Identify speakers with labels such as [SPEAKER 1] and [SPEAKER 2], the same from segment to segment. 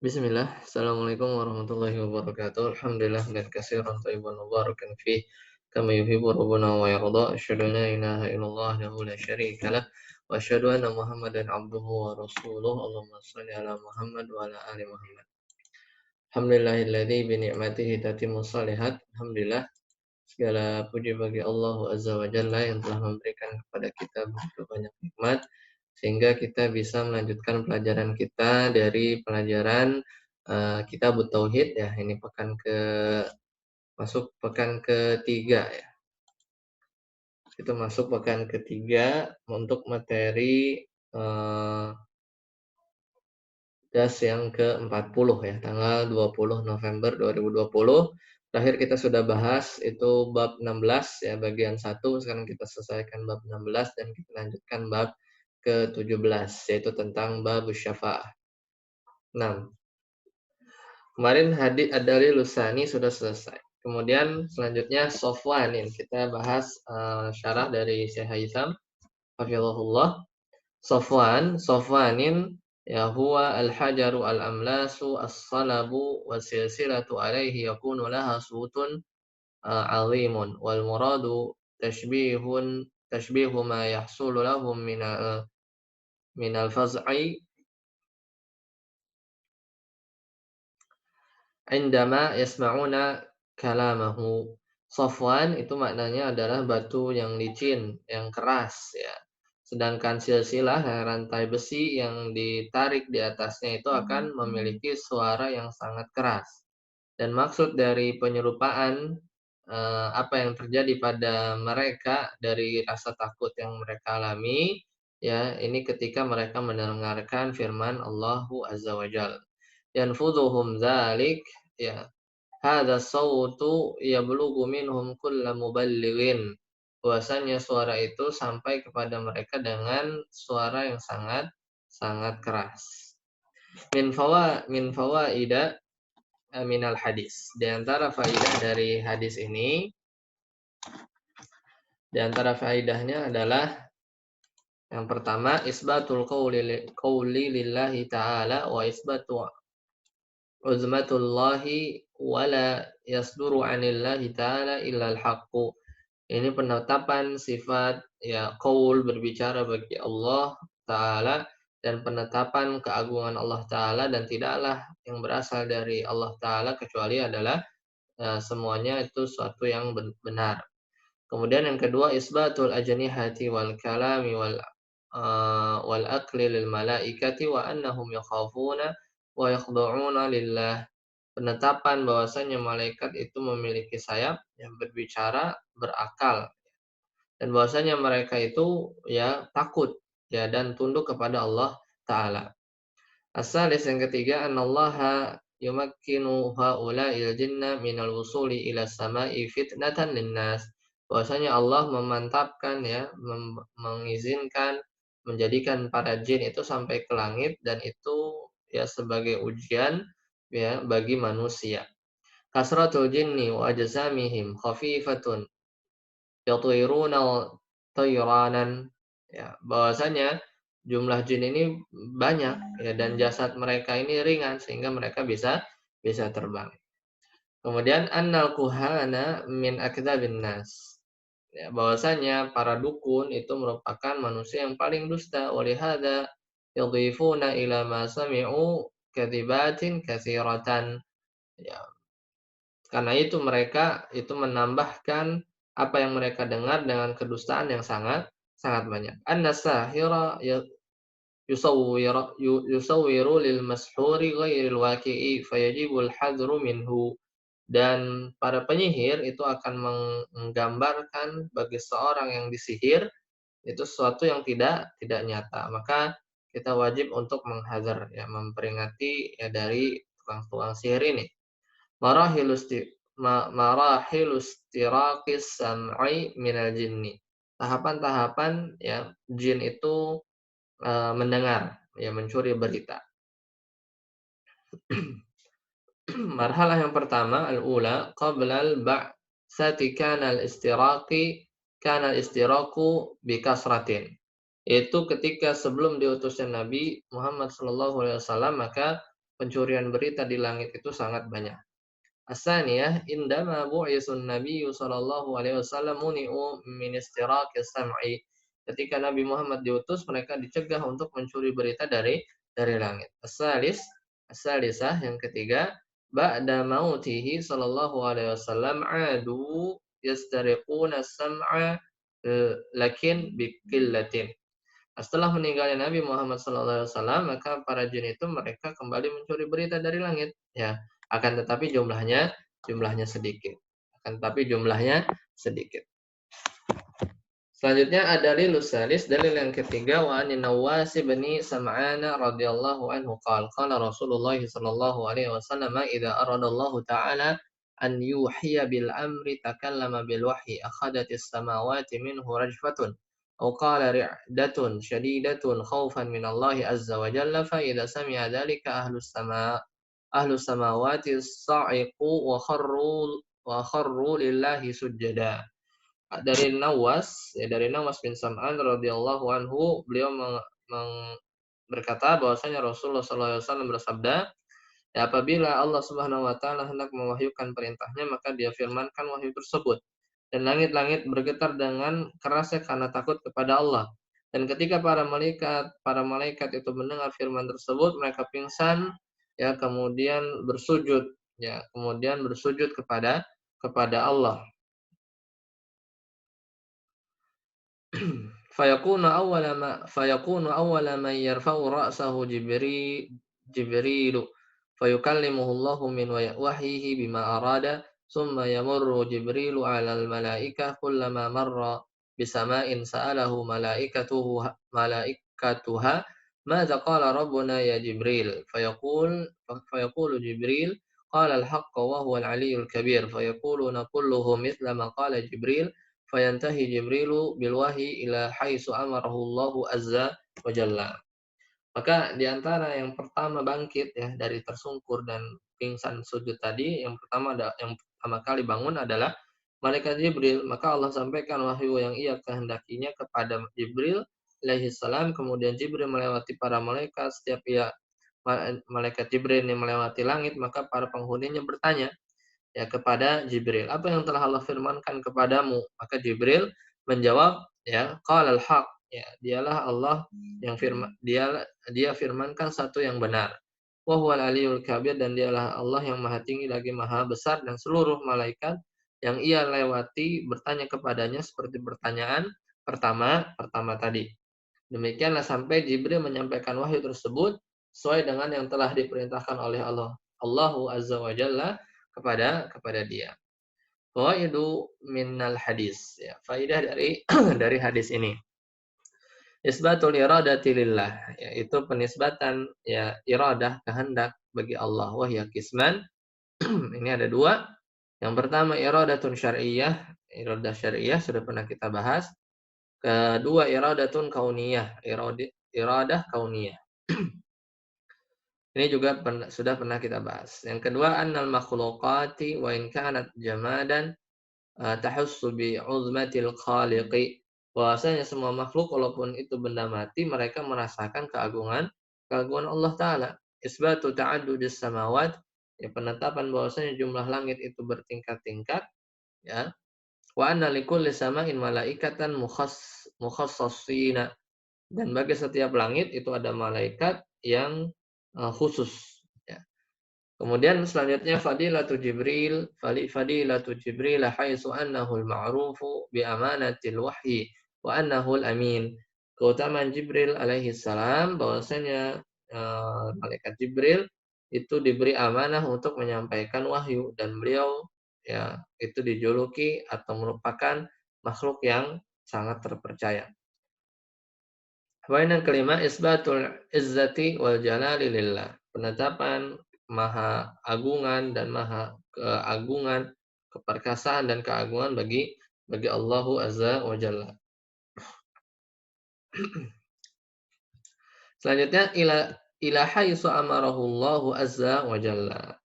[SPEAKER 1] Bismillah, Assalamualaikum warahmatullahi wabarakatuh. Alhamdulillah dan katsiran thayyiban mubarakan fih kama yuhibbu rabbuna wa yarda. Asyhadu an la ilaha illallah wahdahu la syarika lah wa asyhadu anna Muhammadan abduhu wa rasuluh. Allahumma shalli ala Muhammad wa ala ali Muhammad. Alhamdulillahilladzi bi ni'matihi tatimmus shalihat. Alhamdulillah, segala puji bagi Allah Azza wa Jalla yang telah memberikan kepada kita begitu banyak nikmat sehingga kita bisa melanjutkan pelajaran kita dari pelajaran Kitab Tauhid ya. Ini masuk pekan ketiga ya. Itu masuk pekan ketiga untuk materi das yang ke-40 ya, tanggal 20 November 2020. Terakhir kita sudah bahas itu bab 16 ya, bagian 1. Sekarang kita selesaikan bab 16 dan kita lanjutkan bab ke-17 yaitu tentang bab syafa'ah. 6. Kemarin hadis ad-dalil lusani sudah selesai. Kemudian selanjutnya Sofwanin. Kita bahas syarah dari Syekh Haitham hafizahullah. Sofwanin ya huwa al-hajaru al-amlasu as-salabu was-silsilatu alaihi yakunu laha sutun azimun wal muradu tashbihu ma yahsulu lahum min al-faz'i indama yasma'una kalamahu. Sofwan itu maknanya adalah batu yang licin, yang keras ya. Sedangkan silsilah, rantai besi yang ditarik di atasnya itu akan memiliki suara yang sangat keras. Dan maksud dari penyerupaan apa yang terjadi pada mereka dari rasa takut yang mereka alami ya, ini ketika mereka mendengarkan firman Allahu Azza wa Jalla. Yanfudhuhum dzalik ya, hadza sautu yablughu minhum kulla muballighin. Bahwasanya suara itu sampai kepada mereka dengan suara yang sangat sangat keras. Min fawaida minal hadis. Di antara faidah dari hadis ini, di antara faidahnya adalah yang pertama isbatul qawli lillahi ta'ala wa isbatu uzmatullahi wala yasduru 'anillahi ta'ala illal haqqu. Ini penetapan sifat ya qaul berbicara bagi Allah taala dan penetapan keagungan Allah taala dan tidaklah yang berasal dari Allah taala kecuali adalah semuanya itu suatu yang benar. Kemudian yang kedua isbatul ajnihati wal kalami wal aqli lil malaikati wa annahum yakhafuna wa yakhda'una lillah. Penetapan bahwasanya malaikat itu memiliki sayap yang berbicara, berakal, dan bahwasanya mereka itu ya takut ya dan tunduk kepada Allah taala. As-salis yang ketiga, anallaha yumakkinu haula'il jinna minal wusuli ila sama'i fitnatan linnas. Bahwasanya Allah memantapkan ya, mengizinkan menjadikan para jin itu sampai ke langit dan itu ya sebagai ujian ya bagi manusia. Kasratul jinni wa ajzamihim khafifatun yatwiruna tayranan ya, bahwasanya jumlah jin ini banyak ya dan jasad mereka ini ringan sehingga mereka bisa terbang. Kemudian annal kuhana min akdzabin nas. Ya, bahwasanya para dukun itu merupakan manusia yang paling dusta. Walihada yadhifuna ila ma sami'u kadzibatin katsiratan. Ya, karena itu mereka itu menambahkan apa yang mereka dengar dengan kedustaan yang sangat sangat banyak. An-nasahira yusawwiru lil mashhuri ghairil waqi'i fayajibul hadru minhu. Dan para penyihir itu akan menggambarkan bagi seorang yang disihir itu sesuatu yang tidak nyata. Maka kita wajib untuk menghadar ya, memperingati ya dari tukang-tukang sihir ini. Marahilus tiraqis sam'i minal jinni. Tahapan-tahapan ya jin itu mendengar ya mencuri berita. Marhalah yang pertama al-ula qabla al-ba'tsati kana al-istiraku bi kasratin. Itu ketika sebelum diutusnya Nabi Muhammad sallallahu alaihi wasallam maka pencurian berita di langit itu sangat banyak. As-saniyah indama bu'isun nabiyyu sallallahu alaihi wasallam muni'u min istiraqis sam'i. Ketika Nabi Muhammad diutus, mereka dicegah untuk mencuri berita dari langit. As-salisah yang ketiga, ba'da mautihi sallallahu alaihi wasallam adu yastariquna sam'a lakin biqillatin. Setelah meninggalnya Nabi Muhammad SAW, maka para jin itu mereka kembali mencuri berita dari langit. Ya, akan tetapi jumlahnya sedikit. Selanjutnya ada dalil salis, dalil yang ketiga, wa an Nawas bin Sam'an radhiyallahu anhu qala Rasulullah sallallahu alaihi wasallam idza arada Allah ta'ala an yuhiya bil amri takallama bil wahyi akhadatis samawati minhu rajfatun أو قال رعدة شديدة خوفا من الله عز وجل فإذا سمع ذلك أهل السماوات صعقوا وخروا لله سجدا. Dari Nawas bin Sam'an radhiyallahu anhu, beliau berkata bahwasanya Rasulullah SAW bersabda, ya, apabila Allah Subhanahu wa taala hendak mewahyukan perintahnya, maka dia firmankan wahyu tersebut. Dan langit-langit bergetar dengan kerasnya karena takut kepada Allah. Dan ketika para malaikat itu mendengar firman tersebut, mereka pingsan, ya, kemudian bersujud kepada Allah. Fayakunu awwala man yarfa'u ra'sahu Jibrilu fayukallimuhu Allahu min wahyihi bima arada. ثم يمر جبريل على الملائكة كلما مر بسماء سأله ملائكتها ماذا قال ربنا يا جبريل فيقول جبريل قال الحق وهو العلي الكبير فيقولون كلهم مثل ما قال جبريل فينتهي جبريل بالوحي إلى حيث أمره الله عز وجل. Maka di antara yang pertama bangkit, ya, dari tersungkur dan pingsan sujud tadi, yang pertama kali bangun adalah malaikat Jibril. Maka Allah sampaikan wahyu yang ia kehendakinya kepada Jibril alaihi salam. Kemudian Jibril melewati para malaikat. Setiap malaikat Jibril ini melewati langit, maka para penghuninya bertanya, ya, kepada Jibril, apa yang telah Allah firmankan kepadamu? Maka Jibril menjawab, ya, qalal haq, ya, dialah Allah yang dia firmankan satu yang benar. Wa huwal aliyul kabir, dan dialah Allah yang maha tinggi lagi maha besar, dan seluruh malaikat yang ia lewati bertanya kepadanya seperti pertanyaan pertama tadi. Demikianlah sampai Jibril menyampaikan wahyu tersebut sesuai dengan yang telah diperintahkan oleh Allahu Azza wa Jalla kepada dia. Fawaidu minnal hadis, ya, faidah dari hadis ini. Isbatul iradati lillah, yaitu penisbatan, ya, iradah, kehendak bagi Allah. Wahya kisman. Ini ada dua. Yang pertama iradatun syar'iyyah, iradah syar'iyyah sudah pernah kita bahas. Kedua iradatun kauniyah, iradah kauniyah. Ini juga sudah pernah kita bahas. Yang kedua, annal makhluqati wa in kanat jamadan tahussu bi 'uzmatil khaliqi. Bahwasanya semua makhluk walaupun itu benda mati, mereka merasakan keagungan Allah taala. Isbatu ta'addudis samawat, ya, penetapan bahwasanya jumlah langit itu bertingkat-tingkat, ya. Wa anna likulli sama'in malaikatan mukhassasina, dan bagi setiap langit itu ada malaikat yang khusus, ya. Kemudian selanjutnya fadilatu Jibril haitsu annahu al-ma'rufu bi amanatil wahyi wa annahu al-amin. Keutamaan Jibril alaihi salam, bahwasanya malaikat Jibril itu diberi amanah untuk menyampaikan wahyu, dan beliau, ya, itu dijuluki atau merupakan makhluk yang sangat terpercaya. Poin yang kelima, isbatul izzati wal jalali lillah. Penetapan maha agungan dan maha keagungan, keperkasaan dan keagungan bagi Allahu Azza wa Jalla. Selanjutnya ila haitsu amarahu Allahu Azza wa Jalla.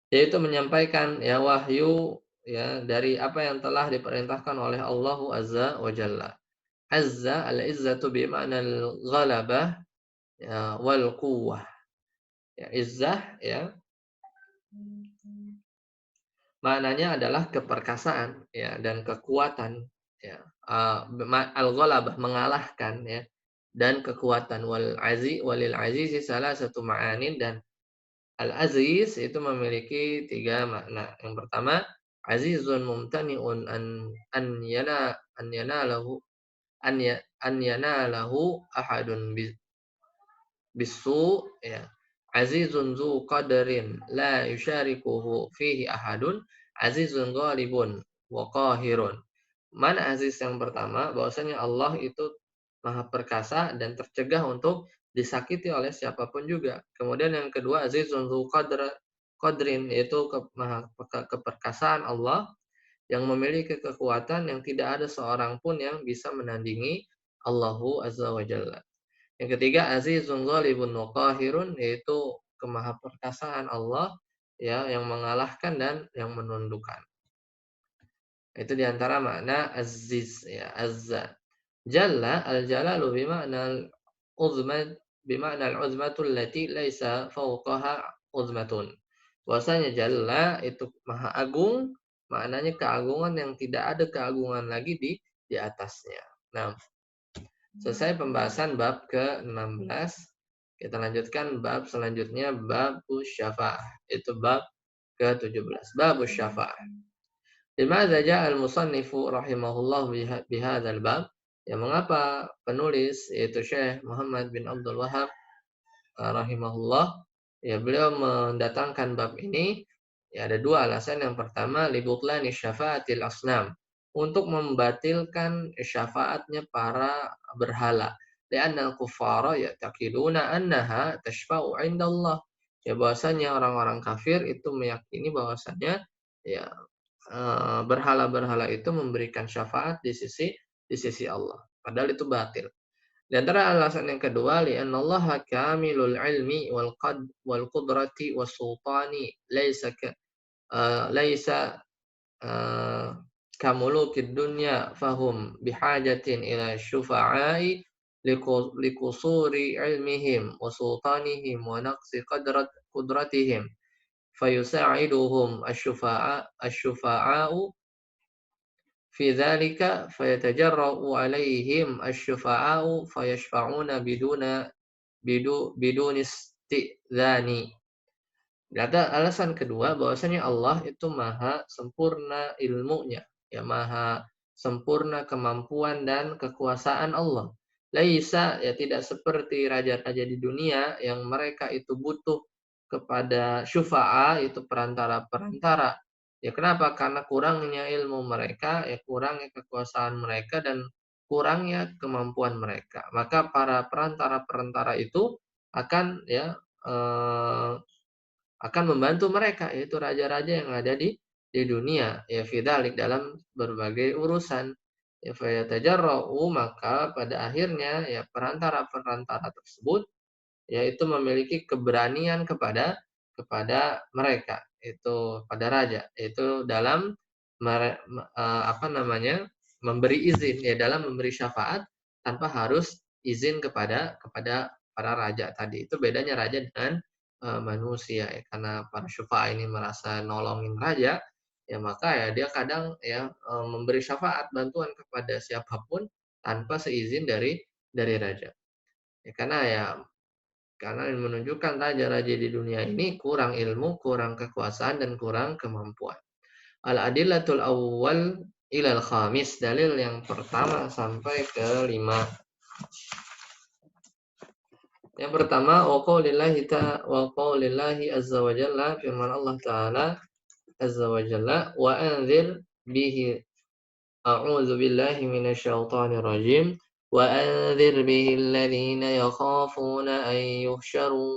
[SPEAKER 1] Yaitu menyampaikan, ya, wahyu, ya, dari apa yang telah diperintahkan oleh Allahu Azza wa Jalla. Azza, al-izzatu bi ma'na al-ghalabah, ya, wal quwwah. Ya, izzah ya, maknanya adalah keperkasaan ya dan kekuatan ya. Al-ghalabah mengalahkan ya dan kekuatan walil azizi salah satu ma'anin dan al-aziz itu memiliki tiga makna. Yang pertama, azizun mumtani'un an yanalahu an yanalahu ahadun bisu ya. Azizun zu qadarin la yusyarikuhu fihi ahadun, azizun ghalibun wa qahirun. Mana aziz yang pertama? Bahwasanya Allah itu maha perkasa dan tercegah untuk disakiti oleh siapapun juga. Kemudian yang kedua, azizun zu qadrin, yaitu keperkasaan Allah yang memiliki kekuatan yang tidak ada seorang pun yang bisa menandingi Allahu Azza wa Jalla. Yang ketiga, azizun ghalibun wa qahirun, yaitu kemahaperkasaan Allah ya yang mengalahkan dan yang menundukkan. Itu diantara makna aziz ya, azza. Jalla al-jalalu bima'na al-uzmatu allati laisa fawqaha uzmatun. Bahwasanya jalla itu maha agung, maknanya keagungan yang tidak ada keagungan lagi di atasnya. Nah, selesai pembahasan bab ke-16. Kita lanjutkan bab selanjutnya, bab syafa'ah. Itu bab ke-17. Bab syafa'ah. Limadza ja'a al-musannifu rahimahullah bihadzal bab? Ya, mengapa penulis yaitu Syekh Muhammad bin Abdul Wahhab rahimahullah ya beliau mendatangkan bab ini? Ya, ada dua alasan. Yang pertama, libutlani syafaatil asnam, untuk membatalkan syafaatnya para berhala. Li'anna al-kuffara ya'taqiduna annaha tashfa'u 'inda Allah. Ya, bahwasanya orang-orang kafir itu meyakini bahwasanya ya berhala-berhala itu memberikan syafaat di sisi Allah. Padahal itu batil. Di antara alasan yang kedua, li'annallaha kamilul ilmi wal qudrati was sultani laisa kamulukid dunya fahum bihajatin ila syufa'i likusuri ilmihim wa sultanihim wa naqsi qudratihim fayusa'iduhum asyufa'a'u fi dzalika fayatajarra'u 'alaihim asyufa'a'u fayashfa'una bidun isti'dzani. Ada alasan kedua, bahwasanya Allah itu maha sempurna ilmunya, ya maha sempurna kemampuan dan kekuasaan Allah. Laisa, ya tidak seperti raja-raja di dunia yang mereka itu butuh kepada syufa'a, itu perantara-perantara. Ya kenapa? Karena kurangnya ilmu mereka, ya kurangnya kekuasaan mereka dan kurangnya kemampuan mereka. Maka para perantara-perantara itu akan akan membantu mereka, yaitu raja-raja yang ada di dunia, ya fidzalik dalam berbagai urusan. Ya fayatajarra'u, maka pada akhirnya ya perantara-perantara tersebut yaitu memiliki keberanian kepada mereka, itu pada raja, itu dalam memberi izin, ya dalam memberi syafaat tanpa harus izin kepada para raja tadi. Itu bedanya raja dengan manusia ya, karena para syufa'a ini merasa nolongin raja, ya maka ya dia kadang ya memberi syafaat bantuan kepada siapapun tanpa seizin dari raja. Ya karena menunjukkan raja-raja di dunia ini kurang ilmu, kurang kekuasaan dan kurang kemampuan. Al-adillatul awwal ilal khamis, dalil yang pertama sampai ke 5. Yang pertama, wa qaulillahi azza wa jalla, firman Allah taala azza wa jalla, wa anzir bihi a'udzu billahi minasyaitonir rajim, wa anzir bihi alladhina yakhafuna an yuhsyaru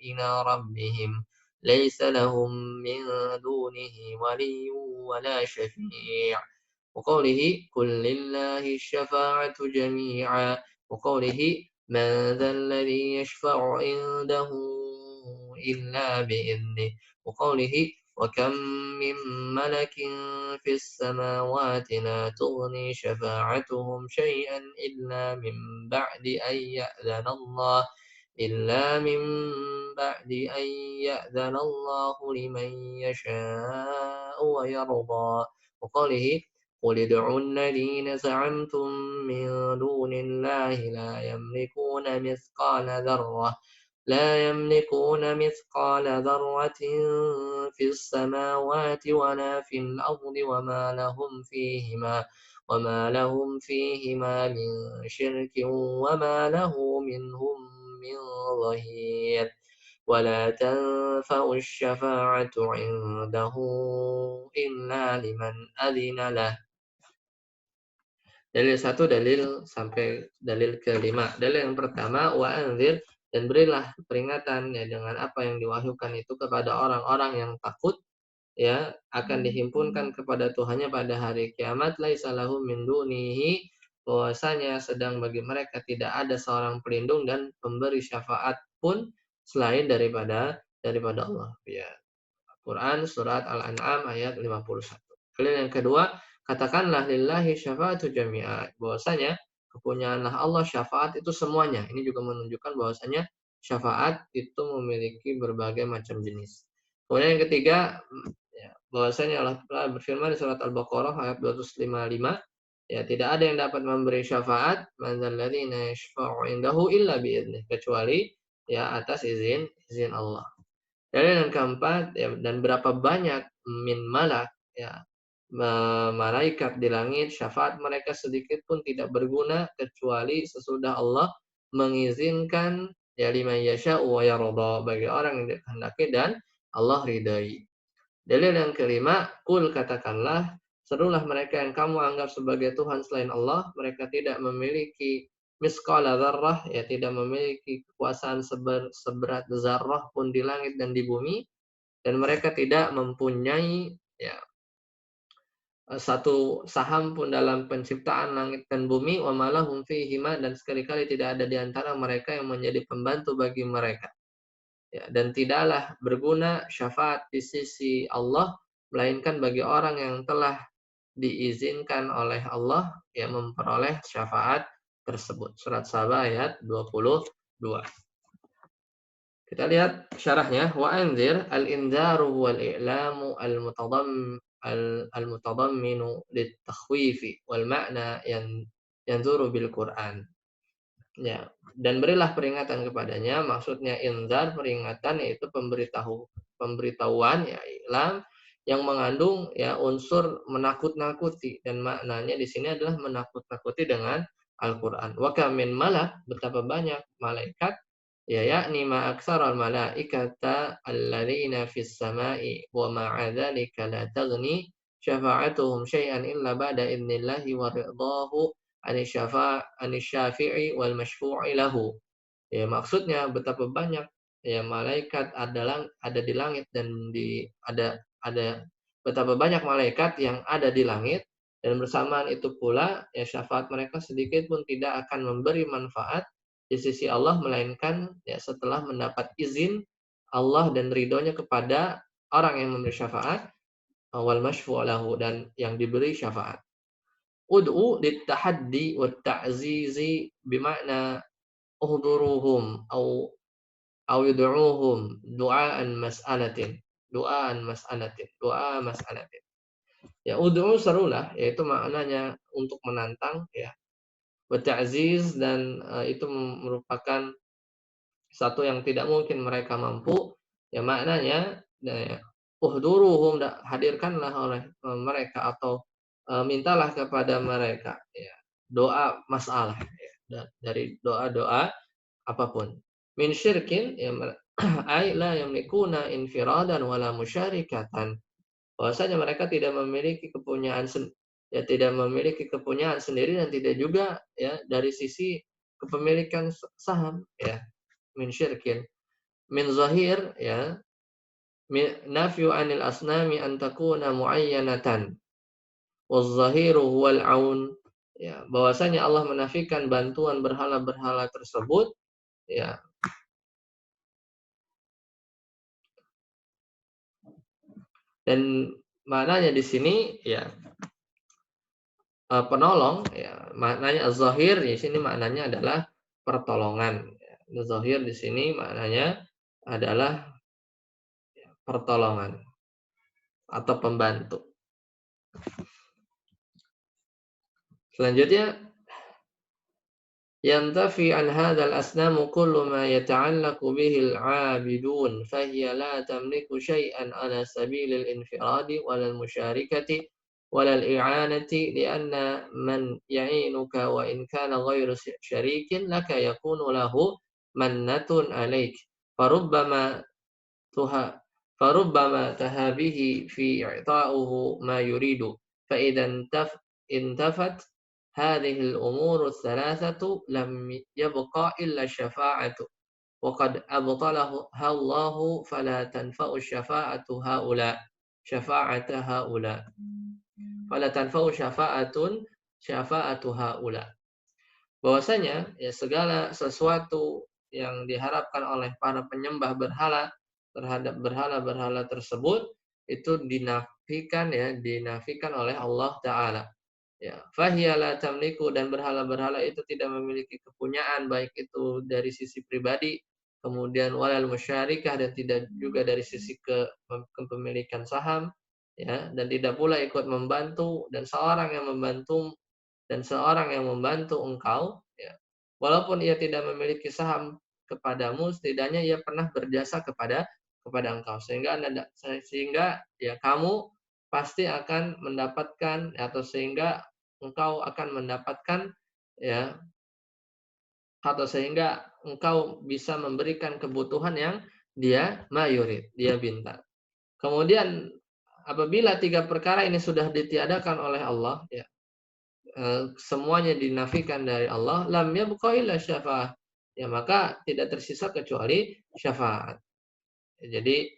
[SPEAKER 1] ila rabbihim laysa lahum min dunihi waliyyun wala syafi'. وقوله قل لله الشفاعة جميعا وقوله من ذا الذي يشفع عنده إلا بإذنه وقوله وكم من ملك في السماوات لا تغني شفاعتهم شيئا إلا من بعد أن يأذن الله إلا من بعد أن يأذن الله لمن يشاء ويرضى وقوله قل ادعوا الذين زعمتم من دون الله لا يملكون مثقال ذرة في السماوات ولا في الأرض وما لهم فيهما من شرك وما له منهم من ظهير ولا تنفع الشفاعة عنده إلا لمن أذن له. Dalil 1 dalil sampai dalil kelima. Dalil yang pertama wa anzir, dan berilah peringatan ya dengan apa yang diwahyukan itu kepada orang-orang yang takut ya akan dihimpunkan kepada Tuhannya pada hari kiamat, laisa lahum min dunihi, bahwasanya sedang bagi mereka tidak ada seorang pelindung dan pemberi syafaat pun selain daripada Allah. Ya. Quran surat Al-An'am ayat 51. Kemudian yang kedua, katakanlah lillahi syafa'atu jami'a, bahwasanya kepunyaanlah Allah syafaat itu semuanya. Ini juga menunjukkan bahwasanya syafaat itu memiliki berbagai macam jenis. Kemudian yang ketiga, ya, bahwasanya Allah telah berfirman di surat Al-Baqarah ayat 255, ya tidak ada yang dapat memberi syafaat madzalladzina yashfa'u indahu illa bi'idznih, kecuali ya atas izin Allah. Dalil yang keempat, ya, dan berapa banyak min malak ya malaikat di langit, syafaat mereka sedikit pun tidak berguna kecuali sesudah Allah mengizinkan ya liman yasha'u wa yarda, bagi orang yang dikehendaki dan Allah ridai. Dalil yang kelima, kul katakanlah, serulah mereka yang kamu anggap sebagai Tuhan selain Allah, mereka tidak memiliki misqala dzarrah, ya tidak memiliki kekuasaan seberat zarrah pun di langit dan di bumi, dan mereka tidak mempunyai ya satu saham pun dalam penciptaan langit dan bumi, wa malahum fihima, dan sekali-kali tidak ada di antara mereka yang menjadi pembantu bagi mereka. Ya, dan tidaklah berguna syafaat di sisi Allah melainkan bagi orang yang telah diizinkan oleh Allah yang memperoleh syafaat tersebut. Surat Saba ayat 22. Kita lihat syarahnya. Wa anzir al-inzaru wal i'lamu al-mutadamminu lit-takhwifi wal ma'na yanzuru bil Qur'an. Ya, dan berilah peringatan kepadanya, maksudnya inzar, peringatan, yaitu pemberitahuan ya iklam yang mengandung ya unsur menakut-nakuti, dan maknanya di sini adalah menakut-nakuti dengan Al-Qur'an. Wa kam min malak, betapa banyak malaikat, ya yakni ma aktsaral malaikata alladzina fis sama'i wa ma'a dzalika la taghni syafa'atuhum syai'an illa ba'da idnillahi wa ridahu anisyafi'i wal masyfu'i lahu. Ya, maksudnya betapa banyak ya malaikat ada di langit dan ada betapa banyak malaikat yang ada di langit, dan bersamaan itu pula ya syafaat mereka sedikit pun tidak akan memberi manfaat di sisi Allah melainkan ya setelah mendapat izin Allah dan ridhonya kepada orang yang memberi syafaat, wal masyfu' lahu, dan yang diberi syafaat. Ud'u lit-tahaddi wat-ta'zizi bima'na uhduruhum au yud'uuhum du'a mas'alatin. Ya, ud'u serulah, yaitu maknanya untuk menantang ya. Wa ta'ziz, dan itu merupakan satu yang tidak mungkin mereka mampu. Ya maknanya ya, uhduruhum, hadirkanlah oleh mereka, atau mintalah kepada mereka ya doa masalah ya, dari doa-doa apapun. Min syirkin ya ay la yamlikuna infiradan wala musyarikatan. Bahwasanya mereka tidak memiliki kepunyaan sendiri, dan tidak juga ya dari sisi kepemilikan saham ya. Min syirkin, min zahir ya, nafyu anil asnami an takuna muayyanatan waz-zahiru huwal aun, ya bahwasanya Allah menafikan bantuan berhala-berhala tersebut ya, dan maknanya di sini ya penolong ya, maknanya az-zahir di sini maknanya adalah pertolongan ya. Zahir di sini maknanya adalah pertolongan atau pembantu. Selanjutnya, ينتفي عن هذا الأصنام كل ما يتعلق به العابدون فهي لا تملك شيئا على سبيل الانفراد ولا المشاركة ولا الإعانة لأن من يعينك وإن كان غير شريك لك يكون له منة عليك فربما تها فربما تهابه في إعطاؤه ما يريد فإذا انتفت هذه الأمور الثلاثة لم يبقى إلا الشفاعة وقد أبطلها الله فلا تنفع شفاعة هؤلاء. Bahwasanya ya segala sesuatu yang diharapkan oleh para penyembah berhala terhadap berhala-berhala tersebut itu dinafikan oleh Allah Ta'ala. Ya, fahiya la tamliku, dan berhala-berhala itu tidak memiliki kepunyaan baik itu dari sisi pribadi, kemudian walal musyarikah, dan tidak juga dari sisi kepemilikan saham, ya, dan tidak pula ikut membantu, dan seorang yang membantu engkau, ya, walaupun ia tidak memiliki saham kepadamu, setidaknya ia pernah berjasa kepada engkau, sehingga ya kamu pasti akan mendapatkan, atau sehingga engkau akan mendapatkan, ya, atau sehingga engkau bisa memberikan kebutuhan yang dia minta. Kemudian apabila tiga perkara ini sudah ditiadakan oleh Allah, ya, semuanya dinafikan dari Allah, lam yabqa illa syafa'ah, ya, maka tidak tersisa kecuali syafaat. Jadi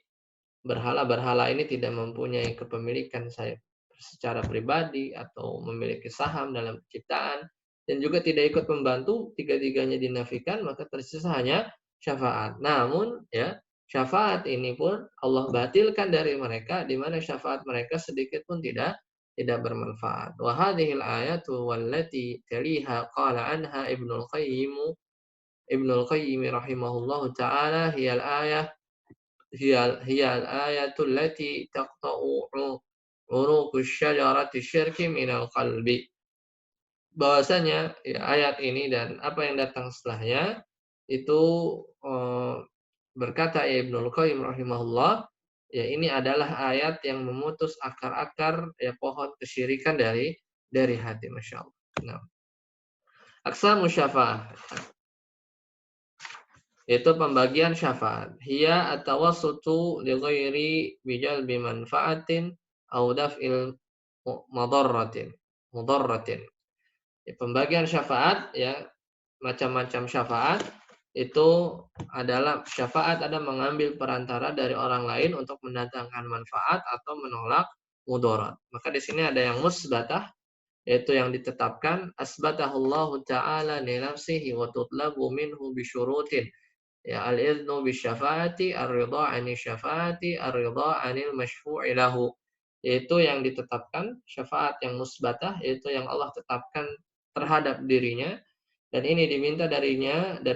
[SPEAKER 1] berhala-berhala ini tidak mempunyai kepemilikan saya secara pribadi atau memiliki saham dalam penciptaan, dan juga tidak ikut membantu, tiga-tiganya dinafikan, maka tersisa hanya syafaat. Namun ya, syafaat ini pun Allah batilkan dari mereka, di mana syafaat mereka sedikit pun tidak bermanfaat. Wa hadhil ayatu wallati taliha qala anha Ibnul Qayyim rahimahullahu taala hiyal ayah hiyal ayatul lati taqta'u uruqus syajarati syirki minal qalbi. Bahwasanya ya, ayat ini dan apa yang datang setelahnya itu berkata Ibnul Qayyim rahimahullah, ya, ini adalah ayat yang memutus akar-akar ya pohon kesyirikan dari hati, Masya Allah. Nah, aqsamu syafa'ah, itu pembagian syafaat. Hiya at-tawassutu li ghairi bijalbi manfaatin au daf'il mudarratin. Ya, pembagian syafaat, ya, macam-macam syafaat itu adalah syafaat ada mengambil perantara dari orang lain untuk mendatangkan manfaat atau menolak mudarat. Maka di sini ada yang musbatah, yaitu yang ditetapkan, asbatahullahu ta'ala li nafsihi wa tutlabu minhu bi syurutin. Ya, al-idhnu bisyafaati, ar-ridha 'ani syafaati, ar-ridha 'anil masyfu'i lahu. Yaitu yang ditetapkan syafaat yang musbatah, yaitu yang Allah tetapkan terhadap dirinya, dan ini diminta dari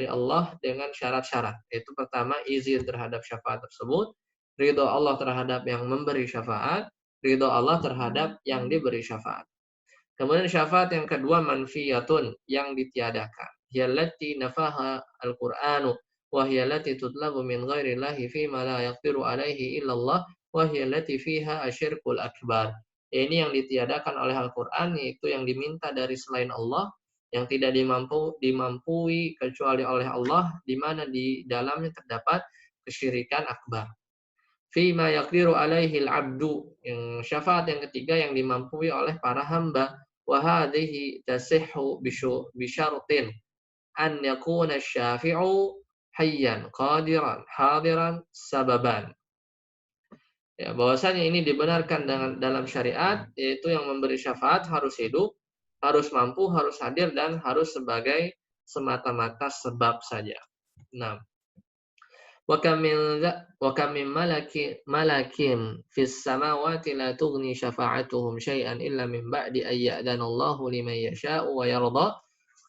[SPEAKER 1] Allah dengan syarat-syarat. Yaitu pertama, izin terhadap syafaat tersebut, ridha Allah terhadap yang memberi syafaat, ridha Allah terhadap yang diberi syafaat. Kemudian syafaat yang kedua, manfiyatun, yang ditiadakan. Hiyallati nafaha al-Qur'anu wa hiyallati tutlabu min ghairillahi fima la yaqdiru alaihi illallah wa hiyallati fiha asyirkul akbar. Ini yang ditiadakan oleh Al-Qur'an, yaitu yang diminta dari selain Allah, yang tidak dimampui kecuali oleh Allah, di mana di dalamnya terdapat kesyirikan akbar. Fima yaqdiru alaihi al-'abdu, yang syafaat yang ketiga yang dimampui oleh para hamba. Wa hadhihi tasihhu bi syartin an yakuna asy-syafi'u hayyan qadiran hadiran sababan. Ya, bahwasanya ini dibenarkan dalam syariat, yaitu yang memberi syafaat harus hidup, harus mampu, harus hadir, dan harus sebagai semata-mata sebab saja. Nah, wa kam min malakin fis samawati la tughni syafa'atuhum syai'an illa min ba'di ay ya'dana Allahu liman yasha'u wa yarda.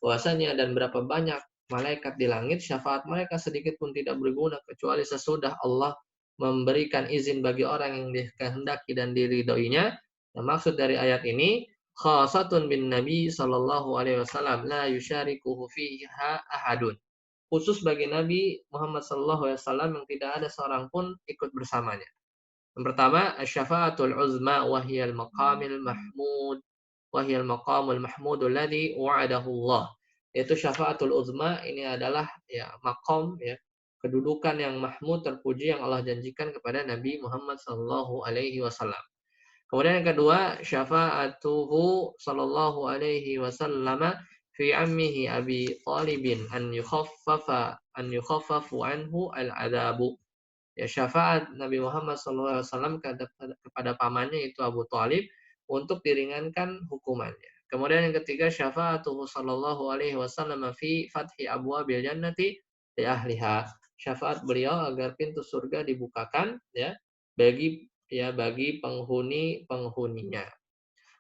[SPEAKER 1] Bahwasanya dan berapa banyak malaikat di langit, syafaat mereka sedikit pun tidak berguna kecuali sesudah Allah memberikan izin bagi orang yang dikehendaki dan diridhoinya. Nah, maksud dari ayat ini, khasatun bin Nabi sallallahu alaihi wasallam la yusyarikuhu fiha ahadun. Khusus bagi Nabi Muhammad sallallahu alaihi wasallam yang tidak ada seorang pun ikut bersamanya. Yang pertama, asy-syafa'atul uzma wa hiyal maqamil mahmud wa hiyal maqamul mahmudul ladzi wa'adahu Allah. Yaitu syafaatul uzma ini adalah ya maqam ya kedudukan yang mahmud terpuji yang Allah janjikan kepada Nabi Muhammad sallallahu alaihi wasallam. Kemudian yang kedua, syafa'atuhu sallallahu alaihi wasallam fi ammihi Abi Thalibin an yukhaffafu anhu al-adabu. Ya, syafaat Nabi Muhammad SAW kepada pamannya itu Abu Thalib untuk diringankan hukumannya. Kemudian yang ketiga, syafaatuhu sallallahu alaihi wasallam fi fathi abwabil jannati li ahliha. Syafaat beliau agar pintu surga dibukakan ya bagi penghuni-penghuninya.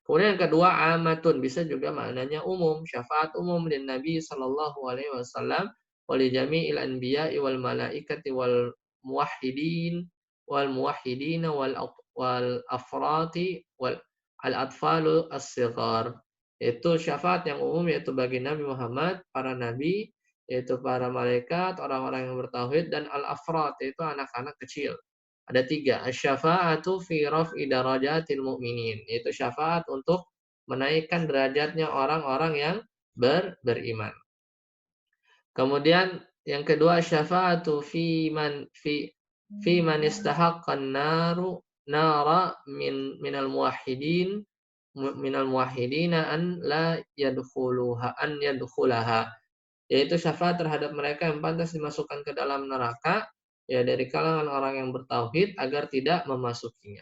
[SPEAKER 1] Kemudian yang kedua, amatun bisa juga maknanya umum, syafaat umum dan Nabi sallallahu alaihi wasallam wali jami'il anbiya'i wal malaikati wal muwahhidin wal muwahhidina wal afrati wal al atfalu as-sighar. Itu syafaat yang umum yaitu bagi Nabi Muhammad, para nabi, yaitu para malaikat, orang-orang yang bertauhid dan al-afrat yaitu anak-anak kecil. Ada tiga, asy-syafa'atu fi raf'i darajatil mu'minin, yaitu syafaat untuk menaikkan derajatnya orang-orang yang beriman. Kemudian yang kedua, syafa'atu fi man istahaqqan nara minal muwahhidina an la yadkhulaha, yaitu syafaat terhadap mereka yang pantas dimasukkan ke dalam neraka ya dari kalangan orang yang bertauhid agar tidak memasukinya.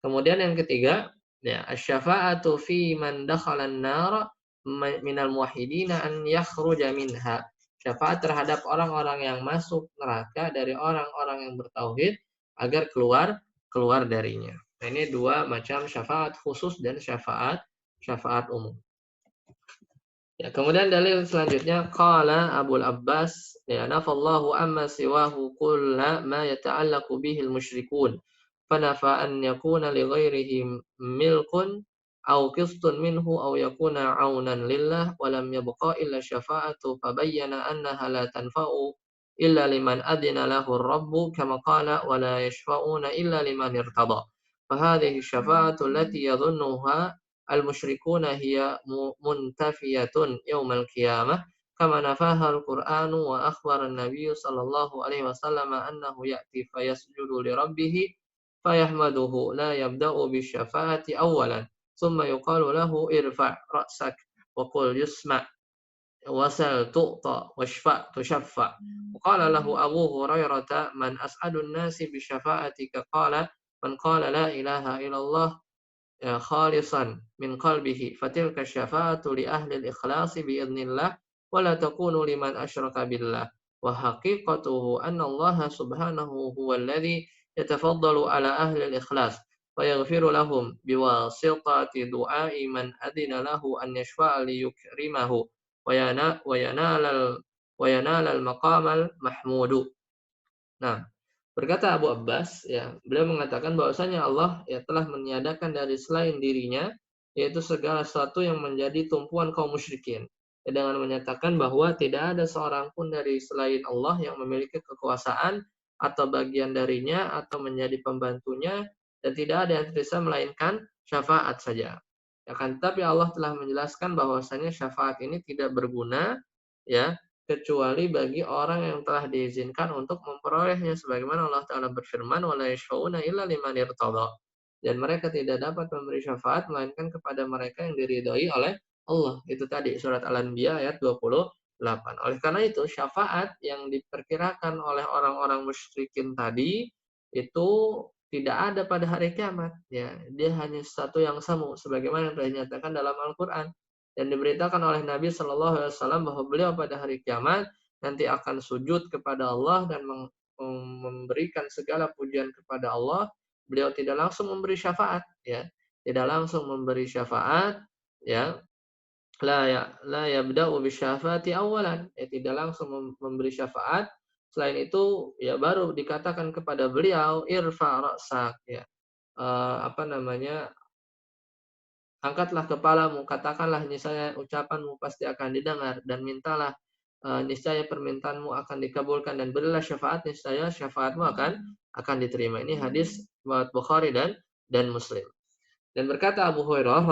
[SPEAKER 1] Kemudian yang ketiga, ya asy-syafa'atu fi man dakhala an-nar minal muwahhidina an yakhruja minha. Syafaat terhadap orang-orang yang masuk neraka dari orang-orang yang bertauhid agar keluar darinya. Nah, ini dua macam syafaat khusus dan syafaat umum. Ya, kemudian dalil selanjutnya qala Abul Abbas ya nafallahu amma siwahu kulla ma yata'allaqu bihi al-musyrikun fanafa an yakuna li ghairihi milkun aw qistun minhu aw yakuna aunan lillah wa lam yabqa illa syafa'atu fabayyana annaha la tanfa'u illa liman adina lahu ar-rabb kama qala wa la yashfa'una illa liman irtada fa hadhihi syafa'atu allati yadhunnuha المشركون هي منتفية يوم القيامة كما نفاها القرآن وأخبر النبي صلى الله عليه وسلم أنه يأتي فيسجد لربه فيحمده لا يبدأ بالشفاعة أولا ثم يقال له ارفع رأسك وقل يسمع وسل تعطى واشفع تشفع وقال له أبو هريرة من أسعد الناس بشفاعتك قال من قال لا إله إلا الله خالصا من قلبه فتلك الشفاعة لأهل الإخلاص بإذن الله ولا تكون لمن أشرك بالله وحقيقته أن الله سبحانه هو الذي يتفضل على أهل الإخلاص ويغفر لهم بواسطة دعاء من أذن له أن يشفع ليكرمه وينال المقام المحمود. Nah, berkata Abu Abbas, ya, beliau mengatakan bahwasanya Allah ya telah meniadakan dari selain dirinya, yaitu segala sesuatu yang menjadi tumpuan kaum musyrikin. Ya, dengan menyatakan bahwa tidak ada seorang pun dari selain Allah yang memiliki kekuasaan atau bagian darinya atau menjadi pembantunya, dan tidak ada yang bisa melainkan syafaat saja. Ya kan, tapi Allah telah menjelaskan bahwasanya syafaat ini tidak berguna, ya, kecuali bagi orang yang telah diizinkan untuk memperolehnya sebagaimana Allah Ta'ala berfirman wala yashfa'una illa liman irtada, dan mereka tidak dapat memberi syafaat melainkan kepada mereka yang diridhoi oleh Allah. Itu tadi surat Al-Anbiya ayat 28. Oleh karena itu syafaat yang diperkirakan oleh orang-orang musyrikin tadi itu tidak ada pada hari kiamat, ya. Dia hanya satu yang semu sebagaimana yang telah dinyatakan dalam Al-Qur'an. Dan diberitakan oleh Nabi Shallallahu Alaihi Wasallam bahwa beliau pada hari kiamat nanti akan sujud kepada Allah dan memberikan segala pujian kepada Allah. Beliau tidak langsung memberi syafaat, ya, tidak langsung memberi syafaat, ya, la yabda'u bisyafati awalan, ya tidak langsung memberi syafaat. Selain itu, ya baru dikatakan kepada beliau, irfa ra'sak, ya. Apa namanya, angkatlah kepalamu, katakanlah niscaya ucapanmu pasti akan didengar dan mintalah niscaya permintaanmu akan dikabulkan dan berilah syafaat niscaya syafaatmu akan diterima. Ini hadis riwayat Bukhari dan Muslim. Dan berkata Abu Hurairah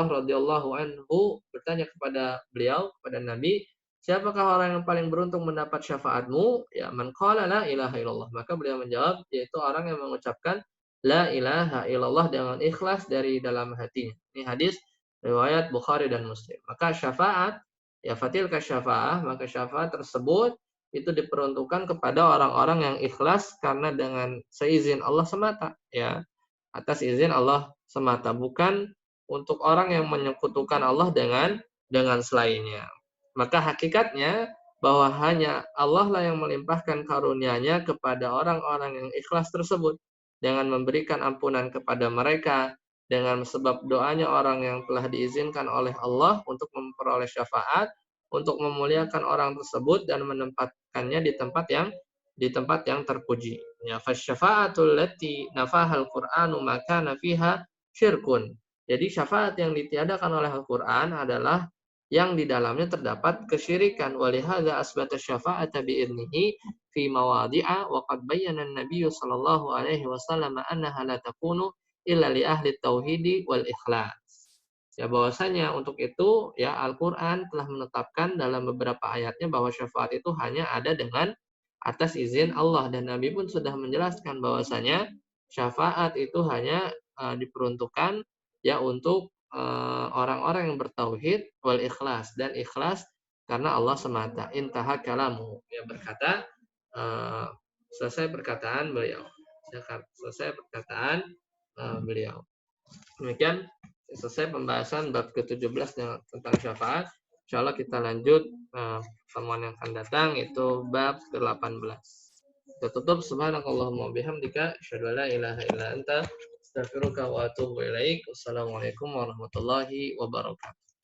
[SPEAKER 1] radhiyallahu anhu bertanya kepada beliau, kepada Nabi, siapakah orang yang paling beruntung mendapat syafaatmu? Ya, man qala la ilaha illallah. Maka beliau menjawab, yaitu orang yang mengucapkan la ilaha illallah dengan ikhlas dari dalam hatinya. Ini hadis riwayat Bukhari dan Muslim. Maka syafaat, ya fatilka syafaah, maka syafaat tersebut itu diperuntukkan kepada orang-orang yang ikhlas karena dengan seizin Allah semata, ya atas izin Allah semata, bukan untuk orang yang menyekutukan Allah dengan selainnya. Maka hakikatnya bahwa hanya Allah lah yang melimpahkan karunia-Nya kepada orang-orang yang ikhlas tersebut dengan memberikan ampunan kepada mereka dengan sebab doanya orang yang telah diizinkan oleh Allah untuk memperoleh syafaat, untuk memuliakan orang tersebut dan menempatkannya di tempat yang terpuji. Ya, fasyafa'atul lati nafahal Qur'anu maka nafiha syirkun. Jadi syafaat yang ditiadakan oleh Al-Qur'an adalah yang di dalamnya terdapat kesyirikan. Walihadza asbata syafa'ata bi'idnihi fi mawadhi'a wa qad bayyana an-nabiy sallallahu alaihi wasallam annaha la takunu illa li ahli tauhidi wal ikhlas. Ya bahwasanya untuk itu ya Al-Qur'an telah menetapkan dalam beberapa ayatnya bahwa syafaat itu hanya ada dengan atas izin Allah dan Nabi pun sudah menjelaskan bahwasanya syafaat itu hanya diperuntukkan ya untuk orang-orang yang bertauhid wal ikhlas dan ikhlas karena Allah semata. Intaha kalamu, ya berkata selesai perkataan beliau. Selesai perkataan beliau. Demikian selesai pembahasan bab ke-17 tentang syafaat. Insyaallah kita lanjut pertemuan yang akan datang itu bab ke-18. Kita tutup subhanakallahumma bihamdika asyhadu an la ilaha illa anta astaghfiruka wa atubu ilaik. Wassalamualaikum warahmatullahi wabarakatuh.